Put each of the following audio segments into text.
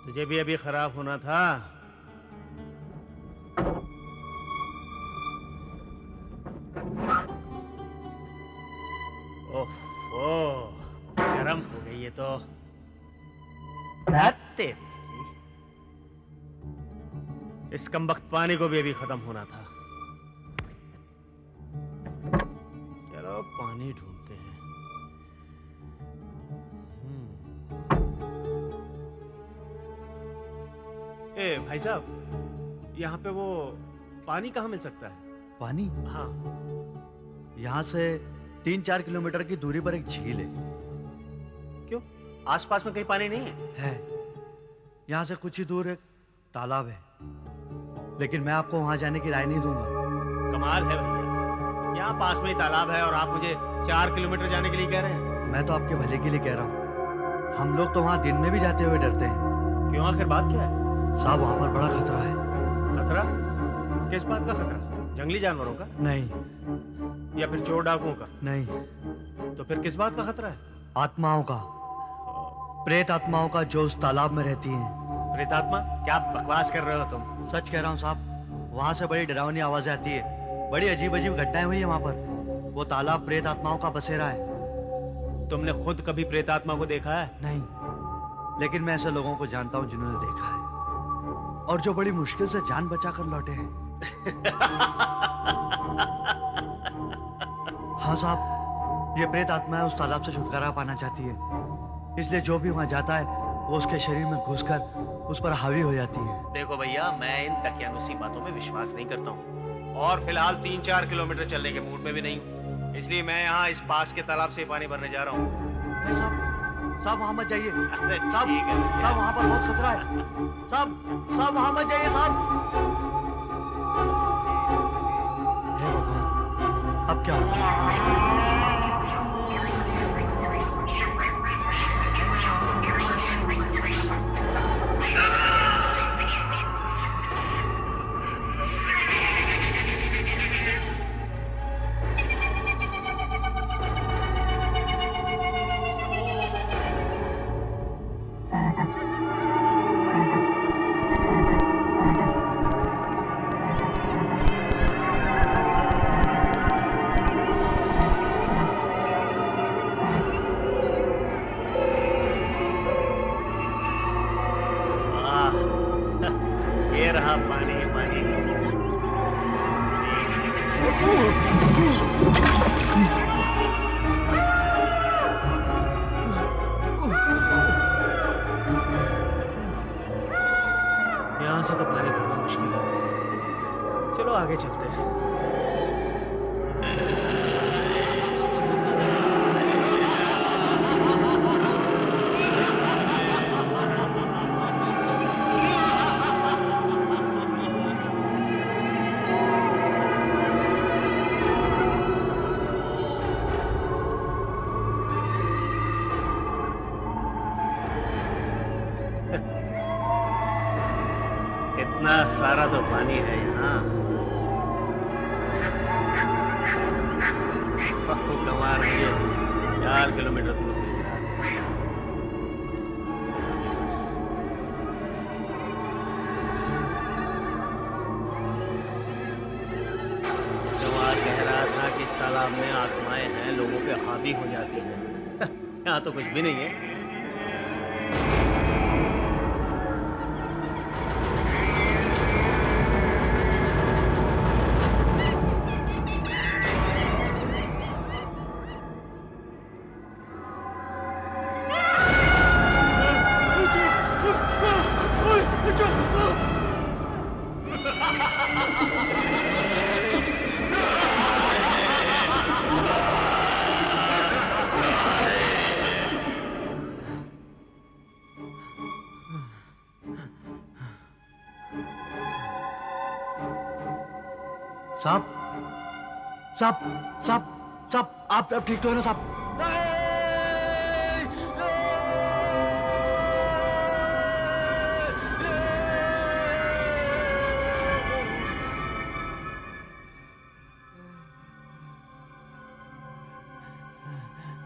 तुझे भी अभी खराब होना था। ओह गरम हो गई ये तो। तेरी इस कमबख्त पानी को भी अभी खत्म होना था। चलो पानी ढूंढते हैं। ए भाई साहब, यहाँ पे वो पानी कहाँ मिल सकता है? पानी? हाँ। यहाँ से 3-4 किलोमीटर की दूरी पर एक झील है। क्यों? आसपास में कहीं पानी नहीं है? यहाँ से कुछ ही दूर एक तालाब है, लेकिन मैं आपको वहां जाने की राय नहीं दूंगा। कमाल है भैया, यहाँ पास में ही तालाब है और आप मुझे 4 किलोमीटर जाने के लिए कह रहे हैं। मैं तो आपके भले के लिए कह रहा हूँ। हम लोग तो वहां दिन में भी जाते हुए डरते हैं। क्यों, आखिर बात क्या है? साहब, वहां पर बड़ा खतरा है। खतरा? किस बात का खतरा? जंगली जानवरों का? नहीं। या फिर चोर डाकुओं का? नहीं। तो फिर किस बात का खतरा है? आत्माओं का, प्रेत आत्माओं का, जो उस तालाब में रहती हैं। प्रेतात्मा? क्या बकवास कर रहे हो तुम? सच कह रहा हूँ साहब, वहां से बड़ी डरावनी आवाजें आती है। बड़ी अजीब अजीब घटनाएं हुई है वहां पर। वो तालाब प्रेत आत्माओं का बसेरा है। तुमने खुद कभी प्रेतात्मा को देखा है? नहीं, लेकिन मैं ऐसे लोगों को जानता हूँ जिन्होंने देखा है, और जो बड़ी मुश्किल से जान बचा कर लौटे हैं। हाँ साहब, ये प्रेत आत्माएं उस तालाब से छुटकारा पाना चाहती है, इसलिए जो भी वहां जाता है वो उसके शरीर में घुसकर उस पर हावी हो जाती है। देखो भैया, मैं इन तकियानुसी बातों में विश्वास नहीं करता हूँ, और फिलहाल 3-4 किलोमीटर चलने के मूड में भी नहीं हूँ, इसलिए मैं यहाँ इस पास के तालाब से पानी भरने जा रहा हूँ। साहब वहां मत जाइए। साहब, साहब वहां पर बहुत खतरा है। साहब वहां मत जाइए साहब। हे भगवान, अब क्या होगा? ये रहा पानी ही पानी। यहाँ से तो पानी भरना मुश्किल है, चलो आगे चलते हैं। इतना सारा तो पानी है यहाँ। कमाल है, 4 किलोमीटर दूर भेज रहा था। कमाल कह रहा था कि इस तालाब में आत्माएं हैं, लोगों पे हावी हो जाती हैं। यहाँ तो कुछ भी नहीं है। साहब साहब साहब साहब, आप ठीक तो है ना साहब?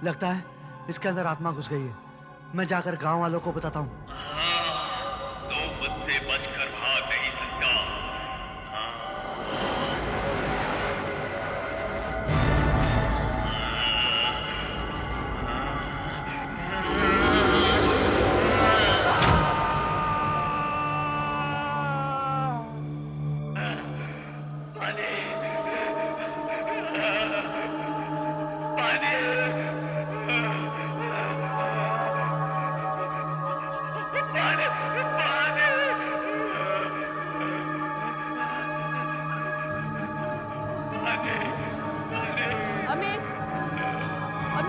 लगता है इसके अंदर आत्मा घुस गई है। मैं जाकर गांव वालों को बताता हूँ।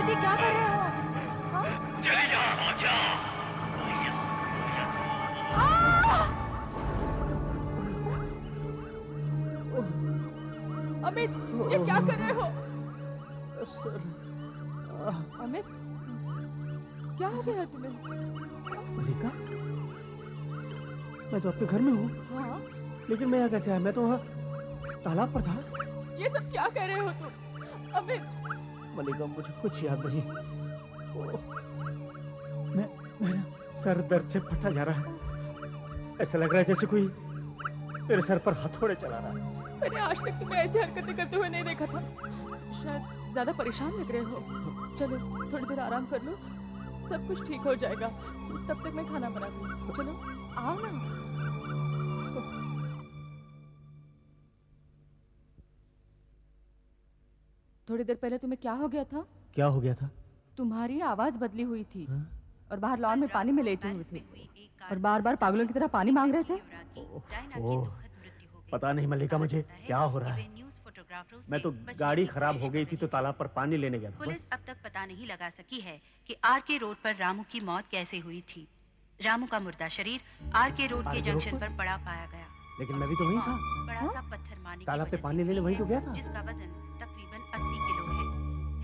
अमित ये क्या कर रहे हो? हाँ? चली जा, जा। अमित ये क्या कर रहे हो? अमित क्या हो गया तुम्हें? मलिका, मैं तो अपने घर में हूँ। हाँ? लेकिन मैं यहाँ कैसे आया? मैं तो वहाँ तालाब पर था। ये सब क्या कर रहे हो तुम? अमित मलिका, मुझे कुछ याद नहीं। मेरा सर दर्द से फटा जा रहा है। ऐसा लग रहा है जैसे कोई मेरे सर पर हथौड़े चला रहा है। मैंने आज तक तुम्हें ऐसी हरकतें करते हुए नहीं देखा था। शायद ज्यादा परेशान लग रहे हो। चलो थोड़ी देर आराम कर लो, सब कुछ ठीक हो जाएगा। तब तक मैं खाना बनाती हूँ। चलो आओ ना। थोड़ी देर पहले तुम्हें क्या हो गया था? क्या हो गया था? तुम्हारी आवाज बदली हुई थी। हाँ? और बाहर लॉन में पानी में लेटे हुए थे और बार बार पागलों की तरह पानी मांग रहे थे। ओह, पता नहीं मल्लिका, मुझे क्या हो रहा है। मैं तो गाड़ी खराब हो गई थी तो तालाब पर पानी लेने गया था। पुलिस अब तक पता नहीं लगा सकी है कि आरके रोड पर रामू की मौत कैसे हुई थी। रामू का मुर्दा शरीर आरके रोड के जंक्शन पर पड़ा पाया गया। लेकिन मैं भी तो वहीं था। बड़ा सा पत्थर मारने तालाब पे पानी लेने वहीं तो गया था। जिसका वजन तकरीबन 80 किलो है।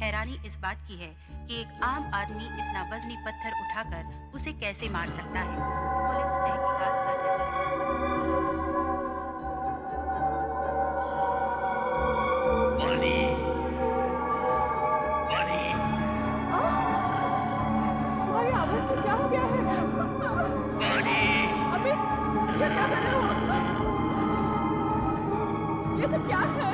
हैरानी इस बात की है कि एक आम आदमी इतना वजनी पत्थर उठाकर उसे कैसे मार सकता है। पुलिस तहकीकात कर रही है। पानी, पानी। तुम्हारी आवाज को क्या हो गया है? पानी। अमित ये क्या कर रहे हो? ये सब क्या है?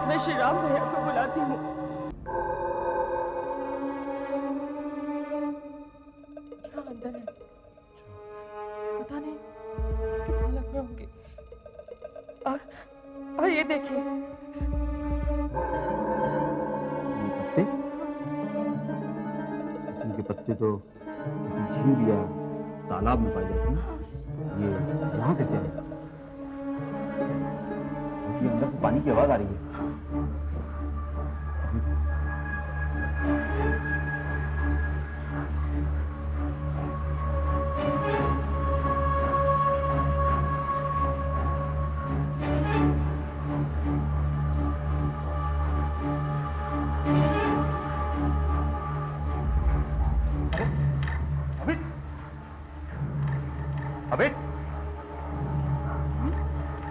मैं श्री राम भैया को बुलाती हूँ। क्या अंदर है? पता नहीं किस हालत में होंगे। और ये देखिए, किस्म के पत्ते तो किसी झील या तालाब में पाए जाते हैं। ये यहाँ कैसे आए? क्योंकि अंदर से पानी की आवाज आ रही है। अमित,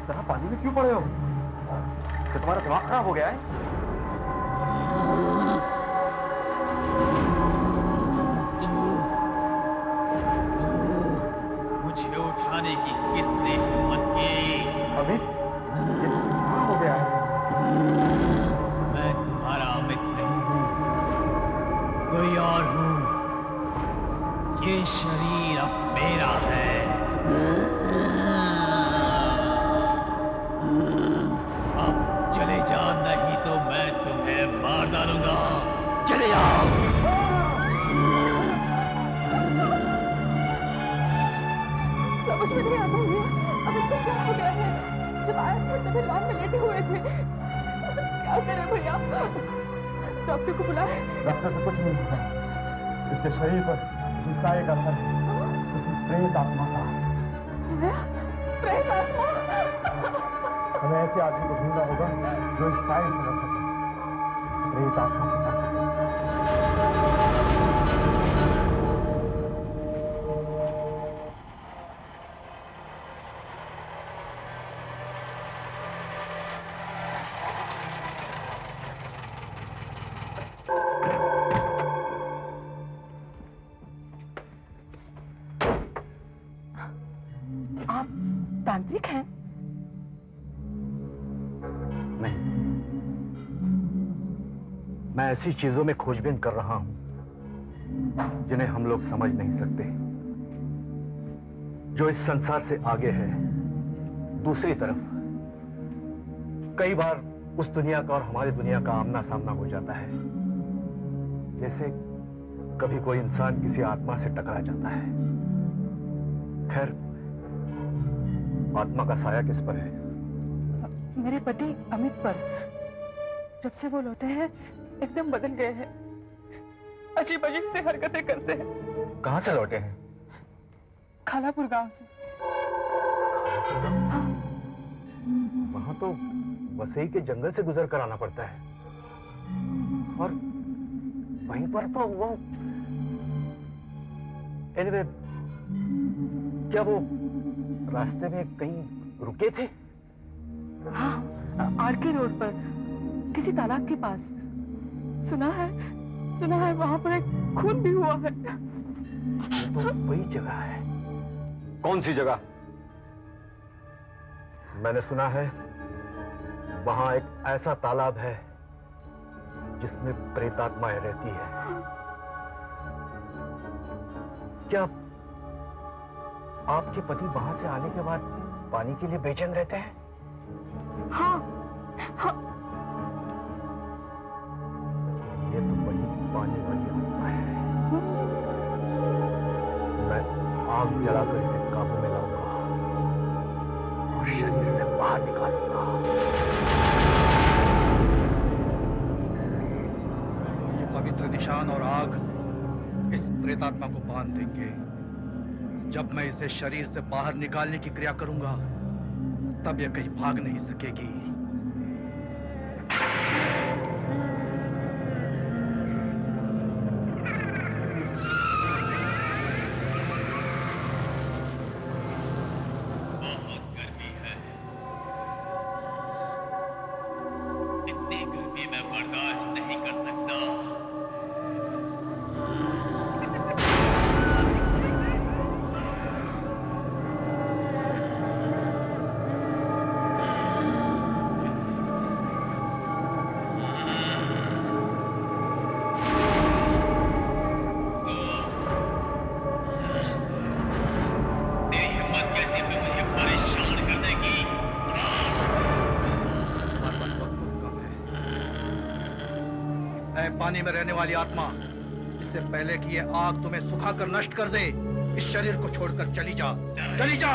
तरह पानी में क्यों पड़े हो? तो तुम्हारा दिमाग खराब हो गया है? मुझे उठाने की किसने हिम्मत की? अमित, ये कहाँ हो गया है? मैं तुम्हारा अमित नहीं हूँ, कोई और हूँ। ये शरीर अब मेरा है। अब चले जाओ, नहीं तो मैं तुम्हें मार डालूंगा। चले जाओ। समझ में नहीं आता है अमित को क्या हो गया है। जब आए थे तभी लॉन में लेटे हुए थे। क्या करें भैया? डॉक्टर को बुलाए। डॉक्टर से कुछ नहीं होता। इसके शरीर पर किसी साये का असर है, किसी प्रेत आत्मा का। प्रेत आत्मा? हमें ऐसे आदमी को ढूंढना होगा जो इस साये से लड़ सके, इस प्रेत आत्मा से लड़ सके। मैं ऐसी चीजों में खोजबीन कर रहा हूं जिन्हें हम लोग समझ नहीं सकते, जो इस संसार से आगे है। दूसरी तरफ कई बार उस दुनिया का और हमारी दुनिया का आमना सामना हो जाता है, जैसे कभी कोई इंसान किसी आत्मा से टकरा जाता है। खैर, आत्मा का साया किस पर है? मेरे पति अमित पर। जब से वो लौटे हैं एकदम बदल गए हैं, अजीब अजीब से हरकतें करते हैं। कहां से लौटे हैं? खालापुर गांव से। वहां तो वसई के जंगल से गुजर कर आना पड़ता है, और वहीं पर तो वो एनीवे, क्या वो रास्ते में कहीं रुके थे? हाँ, आरके रोड पर किसी तालाब के पास। सुना है वहां पर एक खून भी हुआ है। ये तो वही जगह है। कौन सी जगह? मैंने सुना है वहां एक ऐसा तालाब है जिसमें प्रेतात्माएं रहती है। क्या आपके पति वहां से आने के बाद पानी के लिए बेचैन रहते हैं? हाँ, ये तो वही पानी वाली आत्मा है। मैं आग जलाकर इसे काबू में लाऊंगा और शरीर से बाहर निकालूंगा। ये पवित्र निशान और आग इस प्रेतात्मा को बांध देंगे। जब मैं इसे शरीर से बाहर निकालने की क्रिया करूंगा, तब यह कहीं भाग नहीं सकेगी। पानी में रहने वाली आत्मा, इससे पहले कि ये आग तुम्हें सुखाकर नष्ट कर दे, इस शरीर को छोड़कर चली जा, चली जा।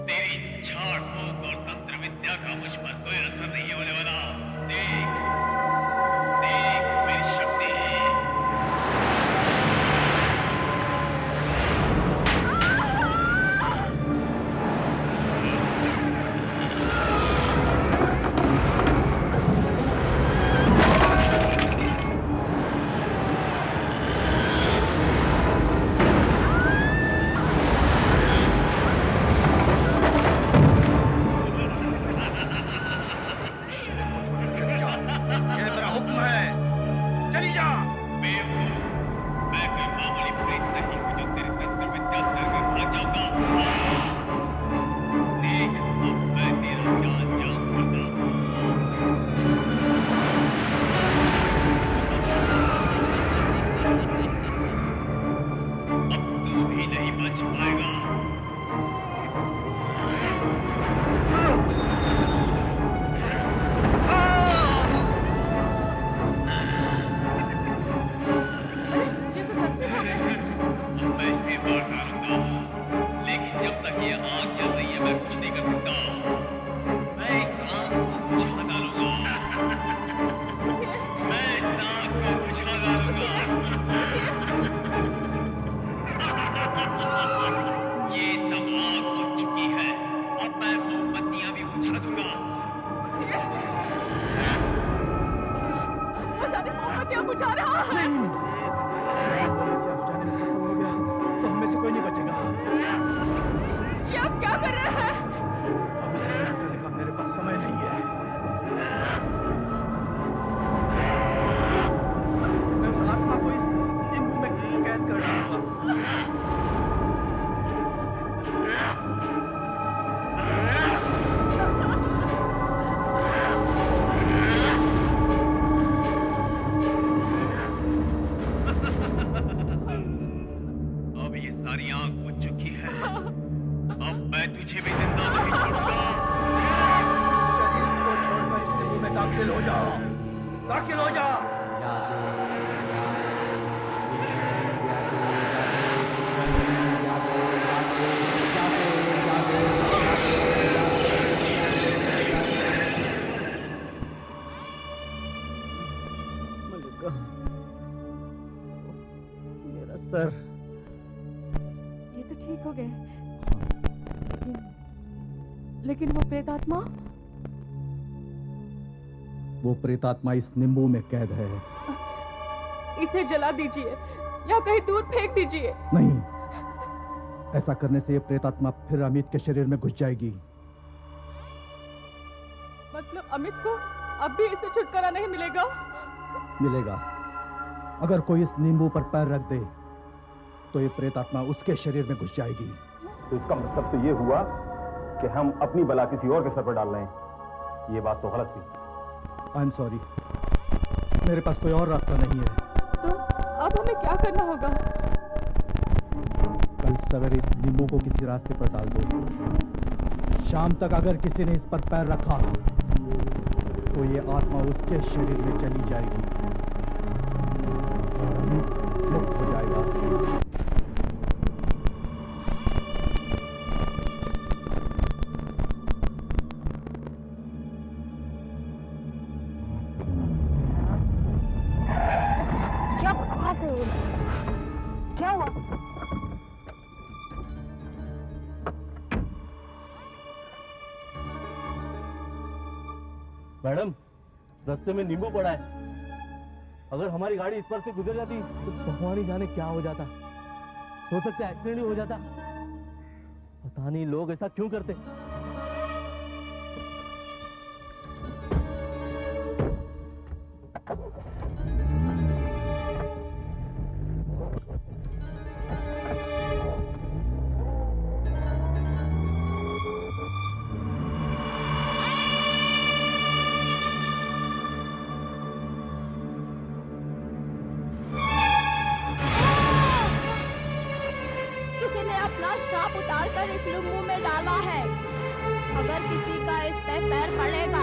तेरी झाड़ फूक और तंत्र विद्या का मुझ पर कोई असर नहीं होने वाला। देख मेरी शक्ति। दाखिल हो जा, दाखिल हो जा। मल्लिका, मेरा सर। ये तो ठीक हो गए, लेकिन वो प्रेतात्मा? वो प्रेतात्मा इस नींबू में कैद है। इसे जला दीजिए या कहीं दूर फेंक दीजिए। नहीं, ऐसा करने से ये प्रेतात्मा फिर अमित के शरीर में घुस जाएगी। मतलब अमित को अब भी इससे छुटकारा नहीं मिलेगा? मिलेगा। अगर कोई इस नींबू पर पैर रख दे तो ये प्रेतात्मा उसके शरीर में घुस जाएगी। तो इसका मतलब तो ये हुआ कि हम अपनी बला किसी और के सर पर डाल रहे हैं। ये बात तो गलत हुई। आई एम सॉरी, मेरे पास कोई और रास्ता नहीं है। तो अब हमें क्या करना होगा? कल सवेरे इस नींबू को किसी रास्ते पर डाल दो। शाम तक अगर किसी ने इस पर पैर रखा तो ये आत्मा उसके शरीर में चली जाएगी और अमित मुक्त हो जाएगा। क्या हुआ? मैडम, रास्ते में नींबू पड़ा है। अगर हमारी गाड़ी इस पर से गुजर जाती तो भगवान ही जाने क्या हो जाता। हो सकता है एक्सीडेंट ही हो जाता। पता नहीं लोग ऐसा क्यों करते। इस नींबू में डाला है। अगर किसी का इस पे पैर पड़ेगा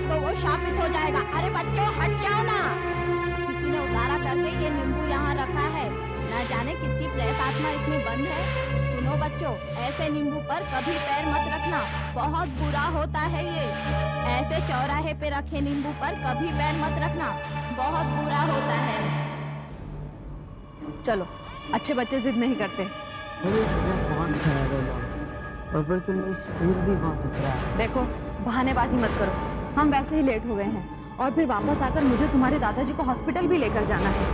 तो वो शापित हो जाएगा। अरे बच्चों हट जाओ ना। किसी ने उतारा करके ये नींबू यहाँ रखा है। न जाने किसकी प्रेत आत्मा इसमें बंद है। सुनो बच्चों, ऐसे नींबू पर कभी पैर मत रखना, बहुत बुरा होता है ये। ऐसे चौराहे पे रखे नींबू पर कभी पैर मत रखना, बहुत बुरा होता है। चलो, अच्छे बच्चे जिद नहीं करते। देखो, बहानेबाजी मत करो। हम वैसे ही लेट हो गए हैं और फिर वापस आकर मुझे तुम्हारे दादाजी को हॉस्पिटल भी लेकर जाना है।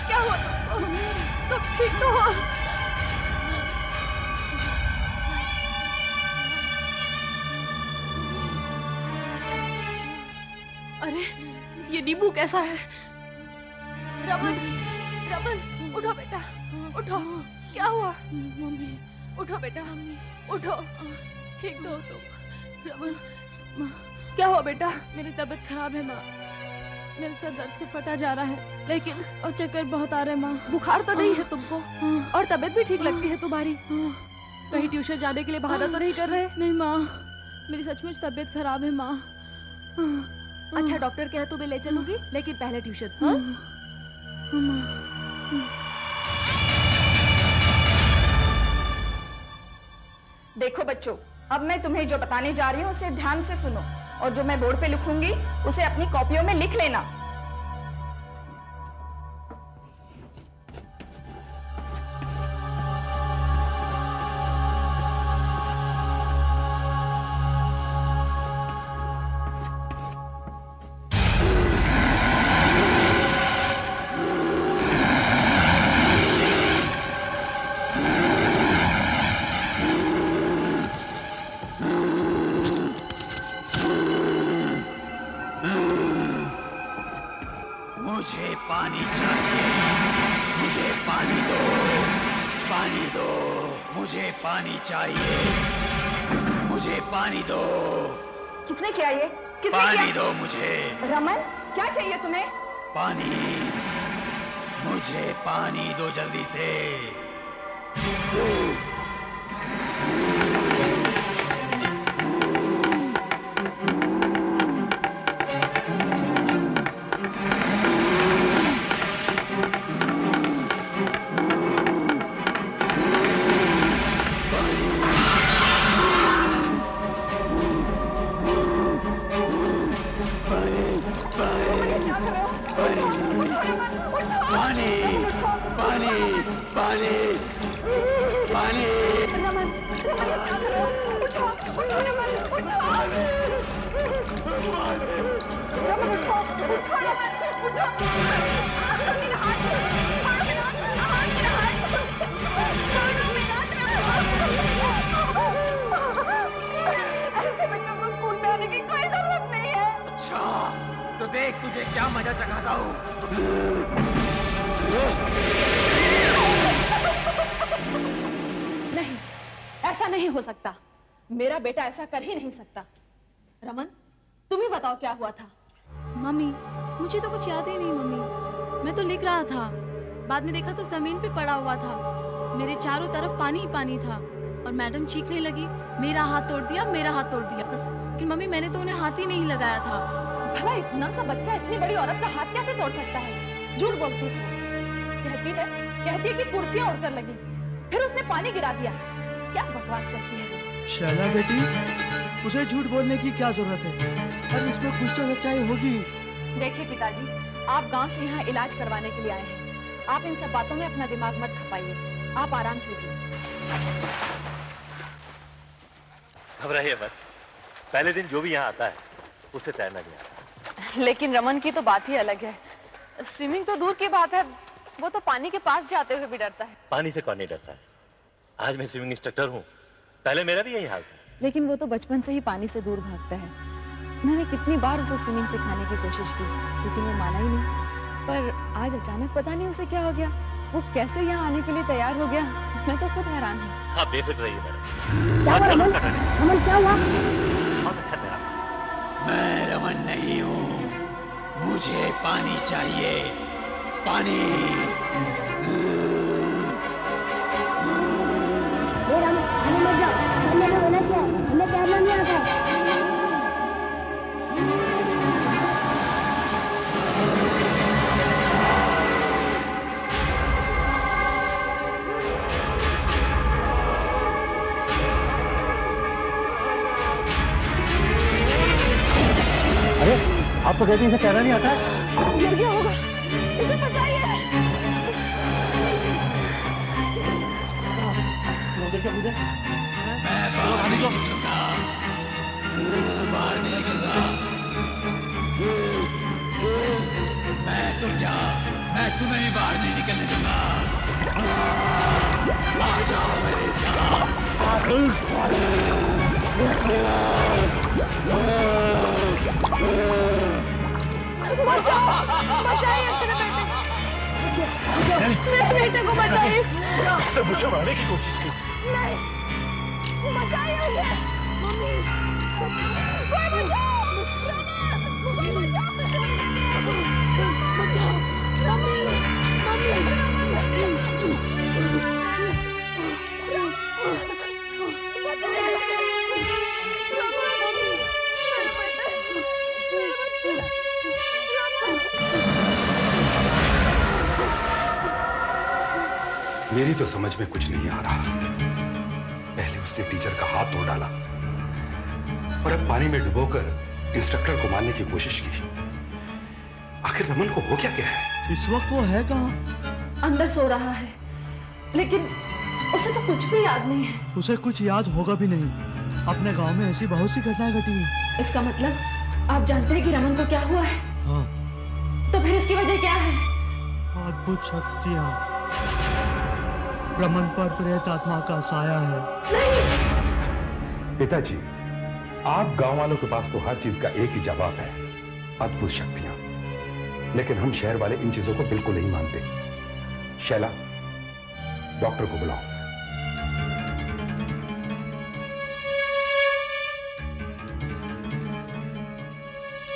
क्या हुआ? तुम ठीक तो हो? अरे ये नींबू कैसा है? रमन, रमन उठो बेटा, उठो। क्या हुआ? मम्मी उठो बेटा, उठो। ठीक तो हो तुम? रमन क्या हुआ बेटा? मेरी तबीयत खराब है माँ। मेरे सर दर्द से फटा जा रहा है, लेकिन और चक्कर बहुत आ रहे हैं माँ। बुखार तो नहीं है तुमको और तबीयत भी ठीक लगती है तुम्हारी। कहीं ट्यूशन जाने के लिए बहाना तो नहीं कर रहे? नहीं माँ, मेरी सचमुच तबीयत खराब है माँ। अच्छा डॉक्टर कहे तो मैं ले चलूंगी, लेकिन पहले ट्यूशन। हाँ? देखो बच्चों, अब मैं तुम्हें जो बताने जा रही हूँ उसे ध्यान से सुनो और जो मैं बोर्ड पे लिखूंगी उसे अपनी कॉपियों में लिख लेना। मुझे पानी चाहिए, मुझे पानी दो, पानी दो, मुझे पानी चाहिए, मुझे पानी दो। किसने किया ये? पानी दो मुझे। रमन, क्या चाहिए तुम्हें? पानी, मुझे पानी दो जल्दी से। पानी, पानी, पानी, पानी। रमन, रमन, ये क्या कर रहे हो? उठो, उठो रमन, उठो। रमन उठो, उठो रमन, उठो। मेरा हाथ छोड़ो, मेरा हाथ छोड़ो मेरा। ऐसे बच्चों को स्कूल में आने की कोई जरूरत नहीं है। अच्छा, तो देख तुझे क्या मजा चखाता हूँ। नहीं, ऐसा नहीं हो सकता। मेरा बेटा ऐसा कर ही नहीं सकता। रमन, तुम ही बताओ क्या हुआ था। मम्मी, मुझे तो कुछ याद ही नहीं मम्मी। मैं तो लिख रहा था, बाद में देखा तो जमीन पे पड़ा हुआ था। मेरे चारों तरफ पानी ही पानी था और मैडम चीखने लगी, मेरा हाथ तोड़ दिया, मेरा हाथ तोड़ दिया। लेकिन मम्मी, मैंने तो उन्हें हाथ ही नहीं लगाया था। भला इतना सा बच्चा इतनी बड़ी औरत का हाथ कैसे तोड़ सकता है? झूठ बोलती है। कहती है कि कुर्सियां उड़कर लगी, फिर उसने पानी गिरा दिया। क्या बकवास करती है। शैला बेटी, उसे झूठ बोलने की क्या जरूरत है? अरे इसमें कुछ तो सच्चाई होगी। देखिए पिताजी, आप गांव से यहाँ इलाज करवाने के लिए आए हैं। आप इन सब बातों में अपना दिमाग मत खपाइए। आप आराम कीजिए। घबराइए मत। पहले दिन जो भी यहाँ आता है उसे तैरना नहीं आता। लेकिन रमन की तो बात ही अलग है। स्विमिंग तो दूर की बात है, वो तो पानी के पास जाते हुए भी डरता है। पानी से कौन नहीं डरता है? आज मैं स्विमिंग इंस्ट्रक्टर हूँ, पहले मेरा भी यही हाल था। लेकिन वो तो बचपन से ही पानी से दूर भागता है। मैंने कितनी बार उसे स्विमिंग सिखाने की कोशिश की, लेकिन वो माना ही नहीं। पर आज अचानक पता नहीं उसे क्या हो गया, वो कैसे यहाँ आने के लिए तैयार हो गया। मैं तो खुद हैरान हूँ। हाँ, बेफिक्र रहिए मैडम। रमन, क्या हुआ? बहुत अच्छा तैरा। मैं रमन नहीं हूँ, मुझे पानी चाहिए। पानी। हमें मत जाओ, हमें तो होना चाहिए, हमें तैरना नहीं आता है। अरे, आप तो कहती हैं इसे तैरना नहीं आता है। गिर गया होगा, इसे बचाइए। मैं बाहर नहीं निकलूंगा, बाहर नहीं निकलूंगा। मैं तो क्या, मैं तुम्हें भी बाहर नहीं निकलने दूंगा। आ जाओ मेरे साथ। बचाइए मेरे बेटे को बचाइए। उसने मुझे मारने की कोशिश की। नहीं, बचाइए मुझे। मम्मी, कोई बचाओ, कोई बचाओ, मम्मी, मेरी तो समझ में कुछ नहीं आ रहा। पहले उसने टीचर का हाथ तोड़ डाला और अब पानी में डुबोकर इंस्ट्रक्टर को मारने की कोशिश की। आखिर रमन को हो क्या है? इस वक्त वो है कहाँ? अंदर सो रहा है, लेकिन उसे तो कुछ भी याद नहीं है। उसे कुछ याद होगा भी नहीं। अपने गांव में ऐसी बहुत सी घटनाएं घटी हैं। इसका मतलब आप जानते हैं कि रमन को क्या हुआ है? हाँ। तो फिर इसकी वजह क्या है? अद्भुत शक्तियाँ। रमन पर प्रेत आत्मा का साया है। नहीं। पिताजी, आप गांव वालों के पास तो हर चीज का एक ही जवाब है, अद्भुत शक्तियां। लेकिन हम शहर वाले इन चीजों को बिल्कुल नहीं मानते। शैला, डॉक्टर को बुलाओ।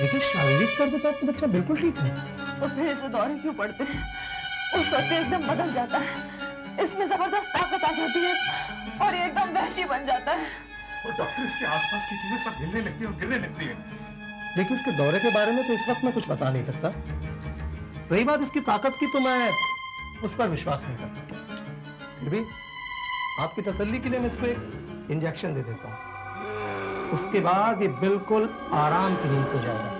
लेकिन शारीरिक तौर पर तो बच्चा बिल्कुल ठीक है। तो फिर इसे दौरे क्यों पड़ते हैं? उस वक्त एकदम बदल जाता है, इसमें जबरदस्त ताकत आ जाती है और ये एकदम वहशी बन जाता है। और डॉक्टर इसके आसपास की चीजें सब हिलने लगती है और गिरने लगती है। लेकिन इसके दौरे के बारे में तो इस वक्त मैं कुछ बता नहीं सकता। रही बात इसकी ताकत की, तो मैं उस पर विश्वास नहीं करता। फिर भी आपकी तसल्ली के लिए मैं इसको एक इंजेक्शन दे देता हूँ, उसके बाद ये बिल्कुल आराम की नींद हो जाएगा।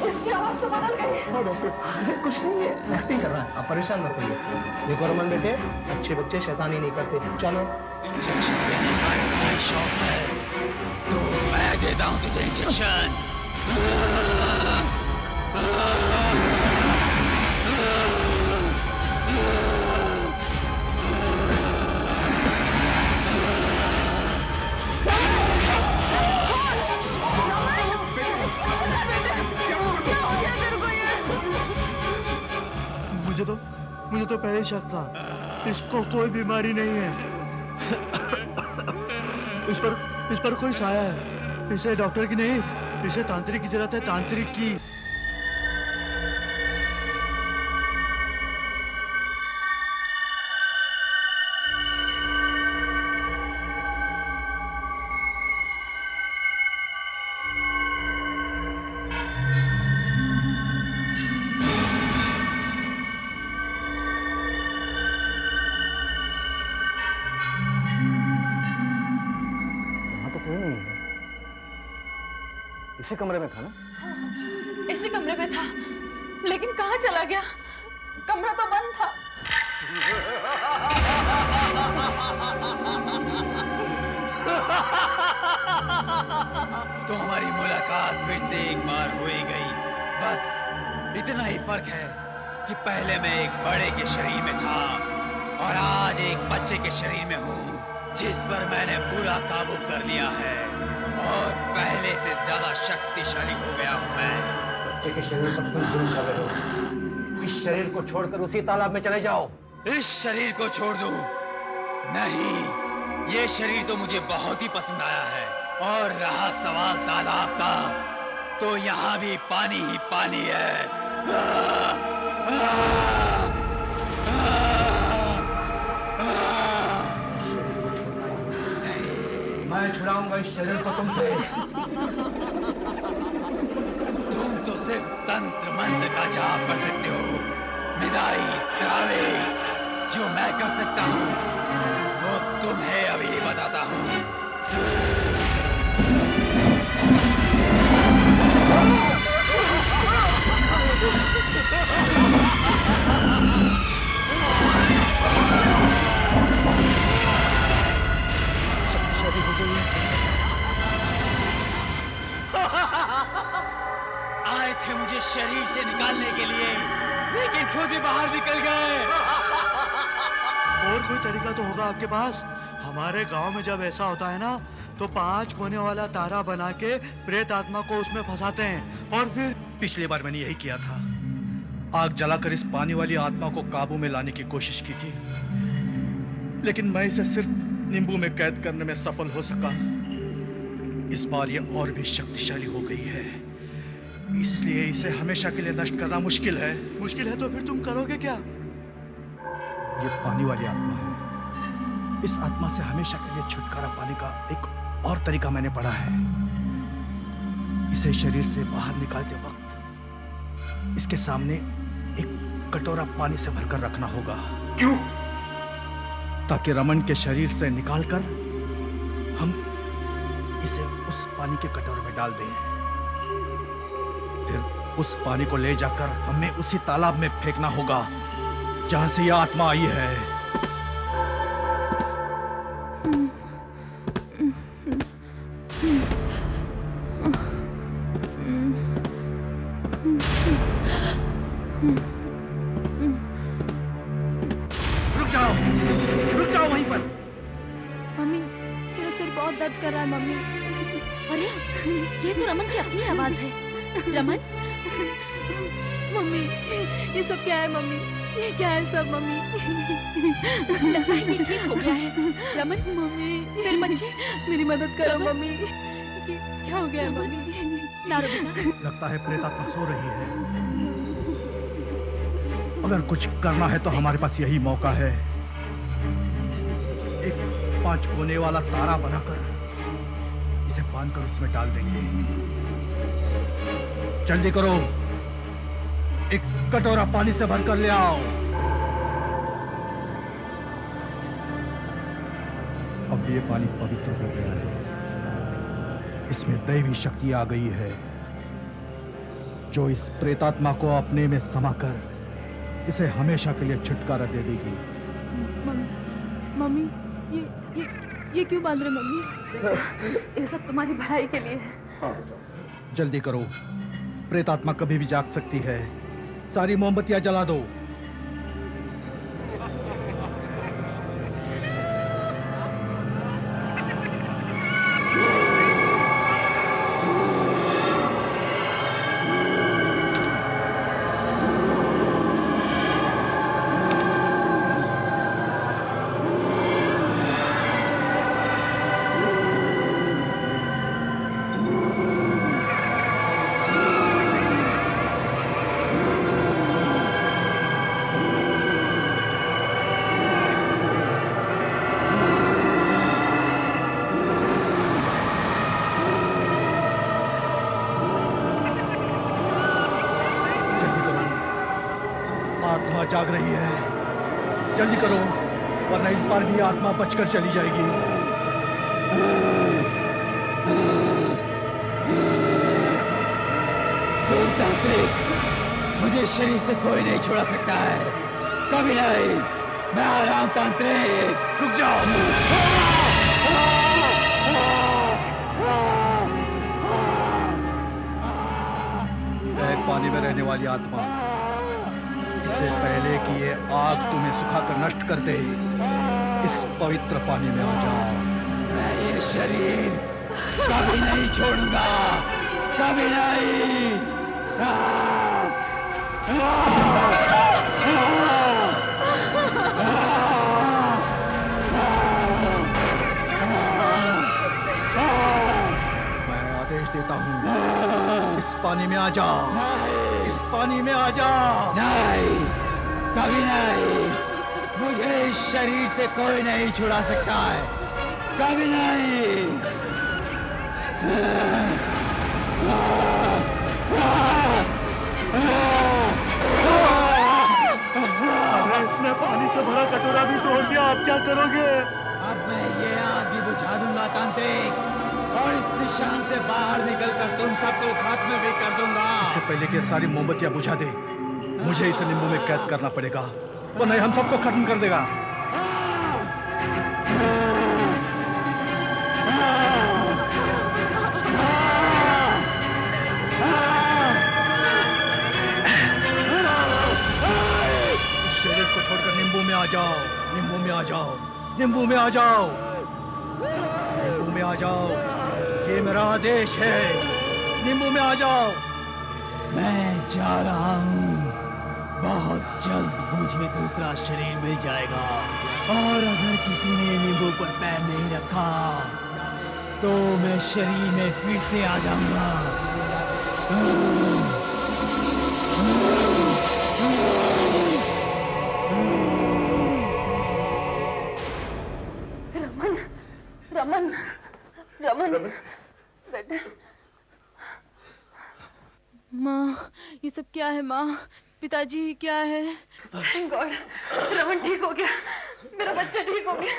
इसकी आवाज तो बदल गई। हाँ डॉक्टर, कुछ नहीं है, एक्टिंग कर रहा है, आप परेशान मत होइए। देखो रमन बेटे, अच्छे बच्चे शैतानी नहीं करते। चलो इंजेक्शन देने का इतना ही शौक है तो मैं देता हूँ तुझे इंजेक्शन। मुझे तो पहले शक था इसको कोई बीमारी नहीं है। इस पर कोई साया है। इसे डॉक्टर की नहीं, इसे तांत्रिक की जरूरत है, तांत्रिक की। इसी कमरे में था ना? इसी कमरे में था, लेकिन कहाँ चला गया? कमरा तो बंद था। तो हमारी मुलाकात फिर से एक बार हो ही गई। बस इतना ही फर्क है कि पहले मैं एक बड़े के शरीर में था और आज एक बच्चे के शरीर में हूँ, जिस पर मैंने पूरा काबू कर लिया है और पहले से ज्यादा शक्तिशाली हो गया हूँ मैं। बच्चे के शरीर पर तुम जुल्म कर रहे हो। इस शरीर को छोड़कर उसी तालाब में चले जाओ। इस शरीर को छोड़ दूं? नहीं, ये शरीर तो मुझे बहुत ही पसंद आया है। और रहा सवाल तालाब का, तो यहाँ भी पानी ही पानी है। मैं छुड़ाऊंगा इस शरीर को तुमसे। तुम तो सिर्फ तंत्र मंत्र का जाप कर सकते हो, मिदाई त्रावे। जो मैं कर सकता हूँ वो तुम्हें अभी बताता हूँ। शक्तिशाली हो गई है। आए थे मुझे शरीर से निकालने के लिए, लेकिन खुद ही बाहर निकल गए। और कोई तरीका तो होगा आपके पास? हमारे गांव में जब ऐसा होता है ना, तो 5 कोने वाला तारा बना के प्रेत आत्मा को उसमें फंसाते हैं और फिर। पिछली बार मैंने यही किया था। आग जलाकर इस पानी वाली आत्मा को काबू में लाने की कोशिश की थी, लेकिन मैं इसे सिर्फ नींबू में कैद करने में सफल हो सका। इस बार ये और भी शक्तिशाली हो गई है, इसलिए इसे हमेशा के लिए नष्ट करना मुश्किल है। मुश्किल है तो फिर तुम करोगे क्या? ये पानी वाली आत्मा है। इस आत्मा से हमेशा के लिए छुटकारा पाने का एक और तरीका मैंने पढ़ा है। इसे शरीर से बाहर निकालते वक्त इसके सामने एक कटोरा पानी से भरकर रखना होगा। क्यों? ताकि रमन के शरीर से निकालकर हम इसे उस पानी के कटोरे में डाल दें। फिर उस पानी को ले जाकर हमें उसी तालाब में फेंकना होगा जहां से यह आत्मा आई है। रुक जाओ वहीं पर। मम्मी, मेरा सिर बहुत दर्द कर रहा है मम्मी। अरे ये तो रमन की अपनी आवाज है। रमन, मम्मी ये सब क्या है मम्मी? ये क्या है सब मम्मी? लगता है ये ठीक हो गया है। रमन, मम्मी मेरे बच्चे, मेरी मदद करो मम्मी। क्या हो गया है मम्मी? नारो बेटा। लगता है प्रेतात्मा सो रही है। अगर कुछ करना है तो हमारे पास यही मौका है। एक 5 कोने वाला तारा बनाकर इसे बांधकर उसमें डाल देंगे। जल्दी करो, एक कटोरा पानी से भरकर ले आओ। अब ये पानी पवित्र हो गया है। इसमें दैवी शक्ति आ गई है जो इस प्रेतात्मा को अपने में समाकर इसे हमेशा के लिए छुटकारा दे देगी। मम्मी ये क्यों बांध रहे मम्मी? ये सब तुम्हारी भलाई के लिए है। जल्दी करो, प्रेतात्मा कभी भी जाग सकती है। सारी मोमबत्तियां जला दो। जाग रही है, जल्दी करो वरना इस बार भी आत्मा बचकर चली जाएगी। मुझे शरीर से कोई नहीं छुड़ा सकता है, कभी नहीं। मैं आराम तांत्रिक। रुक जाओ। पानी में रहने वाली आत्मा, इससे पहले कि ये आग तुम्हें सुखाकर नष्ट कर दे, इस पवित्र पानी में आ जाओ। मैं ये शरीर कभी नहीं छोड़ूंगा, कभी नहीं। मैं आदेश देता हूँ, इस पानी में आ जाओ, इस पानी में आ जाओ। नहीं, कभी नहीं। मुझे इस शरीर से कोई नहीं छुड़ा सकता है, कभी नहीं। अरे इसने पानी से भरा कटोरा भी तोड़ दिया, आप क्या करोगे? अब मैं ये आग भी बुझा दूंगा तांत्रिक, और इस निशान से बाहर निकलकर तुम सबको खत्म भी कर दूंगा। इससे पहले कि सारी मोमबत्तियां बुझा दे, मुझे इसे नींबू में कैद करना पड़ेगा, वरना हम सबको खत्म कर देगा। इस शरीर को छोड़कर नींबू में आ जाओ, नींबू में आ जाओ, नींबू में आ जाओ, नींबू में आ जाओ। ये मेरा आदेश है, नींबू में आ जाओ। मैं जा रहा हूँ, बहुत जल्द मुझे दूसरा शरीर मिल जाएगा, और अगर किसी ने नींबू पर पैर नहीं रखा तो मैं शरीर में फिर से आ जाऊंगा। रमन, रमन, रमन, बेटा। माँ, ये सब क्या है माँ? पिताजी क्या है? थैंक गॉड, रमन ठीक हो गया, मेरा बच्चा ठीक हो गया।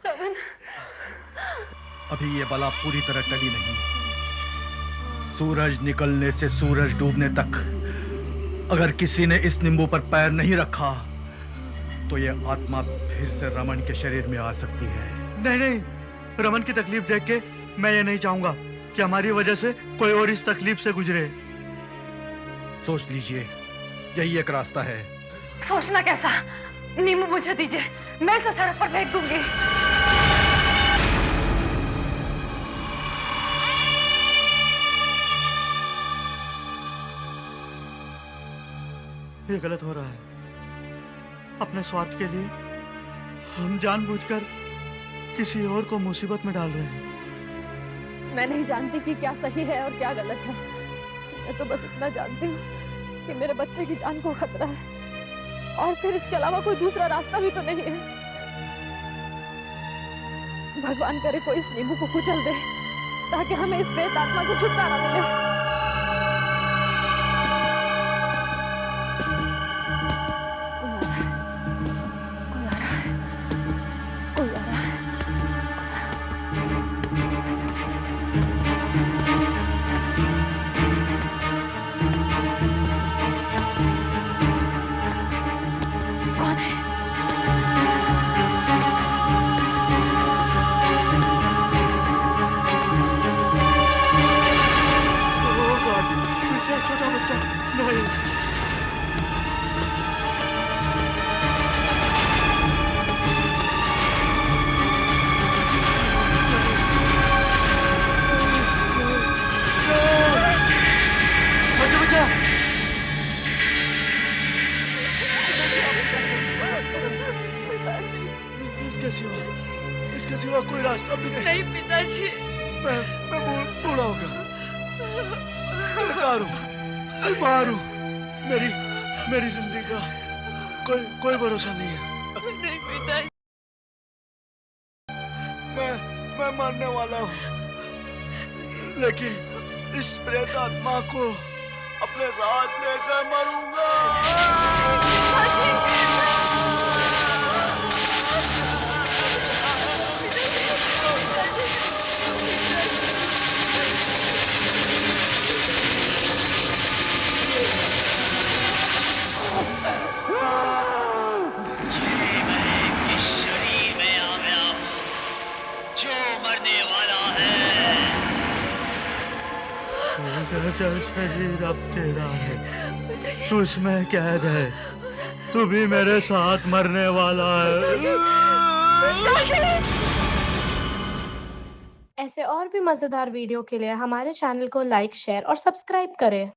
रमन, अभी ये बला पूरी तरह टली नहीं। सूरज निकलने से सूरज डूबने तक अगर किसी ने इस नींबू पर पैर नहीं रखा तो ये आत्मा फिर से रमन के शरीर में आ सकती है। नहीं नहीं, रमन की तकलीफ देख के मैं ये नहीं चाहूंगा कि हमारी वजह से कोई और इस तकलीफ से गुजरे। सोच लीजिए, यही एक रास्ता है। सोचना कैसा? नींबू मुझे दीजिए, मैं इसे सड़क पर फेंक दूंगी। ये गलत हो रहा है। अपने स्वार्थ के लिए हम जानबूझकर किसी और को मुसीबत में डाल रहे हैं। मैं नहीं जानती कि क्या सही है और क्या गलत है। मैं तो बस इतना जानती हूँ कि मेरे बच्चे की जान को खतरा है और फिर इसके अलावा कोई दूसरा रास्ता भी तो नहीं है। भगवान करे कोई इस नींबू को कुचल दे ताकि हमें इस प्रेत आत्मा को छुटकारा मिले। इसके सिवा कोई रास्ता भी नहीं पिताजी। मैं बूढ़ा हो गया, बेकार हूँ, बीमार हूँ। मेरी जिंदगी का कोई भरोसा नहीं है। नहीं पिताजी। मैं मरने वाला हूँ, लेकिन इस प्रेत आत्मा को अपने साथ लेकर मरूंगा। चल शरीर अब तेरा है, तू इसमें कैद है, तू भी मेरे साथ मरने वाला है। ऐसे और भी मजेदार वीडियो के लिए हमारे चैनल को लाइक, शेयर और सब्सक्राइब करें।